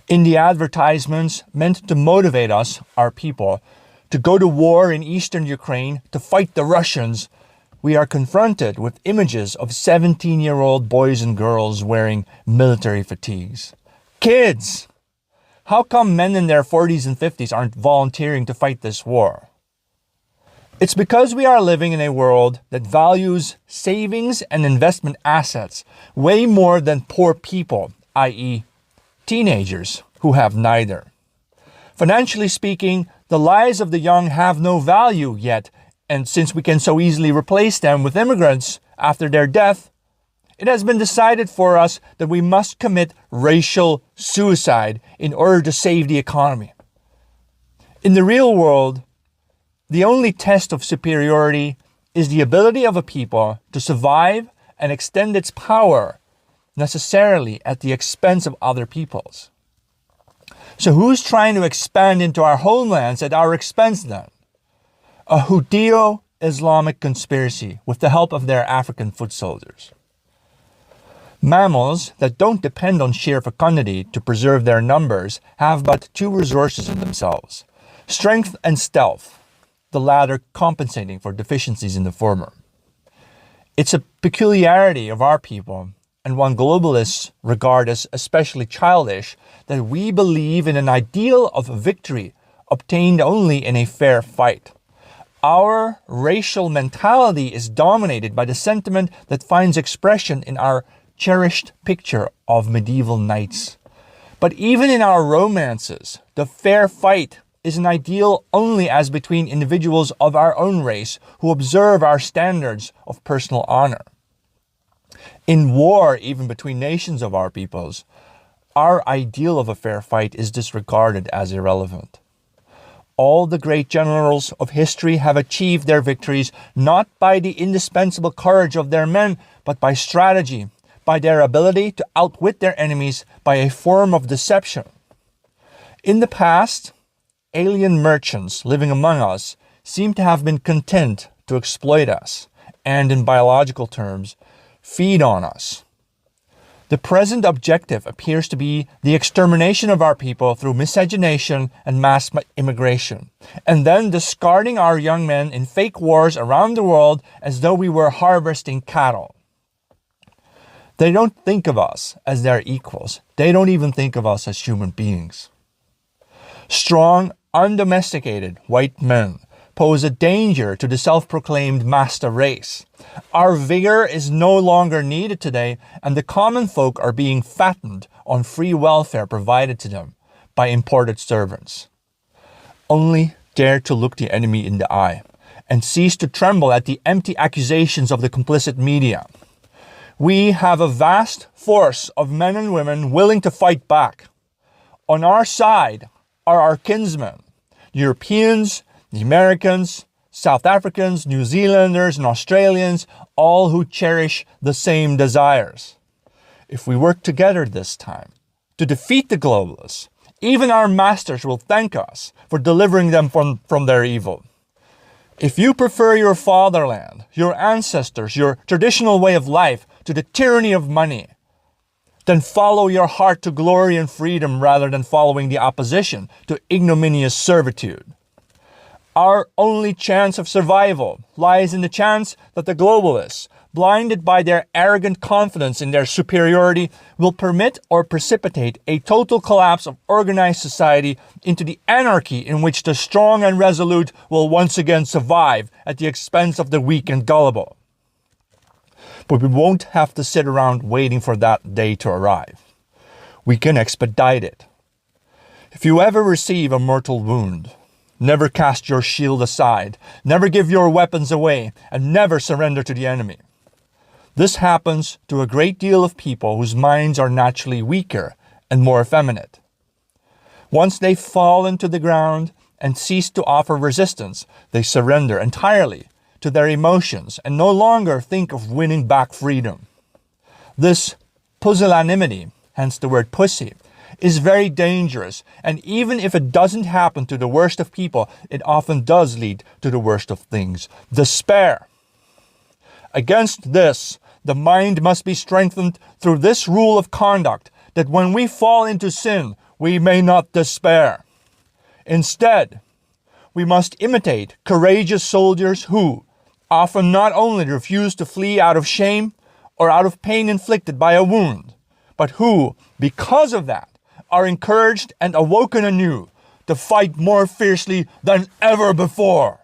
In the advertisements meant to motivate us, our people, to go to war in eastern Ukraine to fight the Russians, we are confronted with images of 17-year-old boys and girls wearing military fatigues. Kids! How come men in their 40s and 50s aren't volunteering to fight this war? It's because we are living in a world that values savings and investment assets way more than poor people, i.e., teenagers who have neither. Financially speaking, the lives of the young have no value yet, and since we can so easily replace them with immigrants after their death, it has been decided for us that we must commit racial suicide in order to save the economy. In the real world, the only test of superiority is the ability of a people to survive and extend its power necessarily at the expense of other peoples. So who's trying to expand into our homelands at our expense then? A Judeo-Islamic conspiracy with the help of their African foot soldiers. Mammals that don't depend on sheer fecundity to preserve their numbers have but two resources in themselves: strength and stealth, the latter compensating for deficiencies in the former. It's a peculiarity of our people, and one globalists regard as especially childish, that we believe in an ideal of victory obtained only in a fair fight. Our racial mentality is dominated by the sentiment that finds expression in our cherished picture of medieval knights. But even in our romances, the fair fight is an ideal only as between individuals of our own race who observe our standards of personal honor. In war, even between nations of our peoples, our ideal of a fair fight is disregarded as irrelevant. All the great generals of history have achieved their victories not by the indispensable courage of their men, but by strategy, by their ability to outwit their enemies by a form of deception. In the past, alien merchants living among us seem to have been content to exploit us and, in biological terms, feed on us. The present objective appears to be the extermination of our people through miscegenation and mass immigration, and then discarding our young men in fake wars around the world as though we were harvesting cattle. They don't think of us as their equals. They don't even think of us as human beings. Strong, undomesticated white men pose a danger to the self-proclaimed master race. Our vigor is no longer needed today, and the common folk are being fattened on free welfare provided to them by imported servants. Only dare to look the enemy in the eye and cease to tremble at the empty accusations of the complicit media. We have a vast force of men and women willing to fight back. On our side are our kinsmen, Europeans, the Americans, South Africans, New Zealanders, and Australians, all who cherish the same desires. If we work together this time to defeat the globalists, even our masters will thank us for delivering them from their evil. If you prefer your fatherland, your ancestors, your traditional way of life to the tyranny of money, then follow your heart to glory and freedom rather than following the opposition to ignominious servitude. Our only chance of survival lies in the chance that the globalists, blinded by their arrogant confidence in their superiority, will permit or precipitate a total collapse of organized society into the anarchy in which the strong and resolute will once again survive at the expense of the weak and gullible. But we won't have to sit around waiting for that day to arrive. We can expedite it. If you ever receive a mortal wound, never cast your shield aside, never give your weapons away, and never surrender to the enemy. This happens to a great deal of people whose minds are naturally weaker and more effeminate. Once they fall into the ground and cease to offer resistance, they surrender entirely to their emotions and no longer think of winning back freedom. This pusillanimity, hence the word pussy, is very dangerous, and even if it doesn't happen to the worst of people, it often does lead to the worst of things: despair. Against this, the mind must be strengthened through this rule of conduct, that when we fall into sin, we may not despair. Instead, we must imitate courageous soldiers who often not only refuse to flee out of shame or out of pain inflicted by a wound, but who, because of that, are encouraged and awoken anew to fight more fiercely than ever before.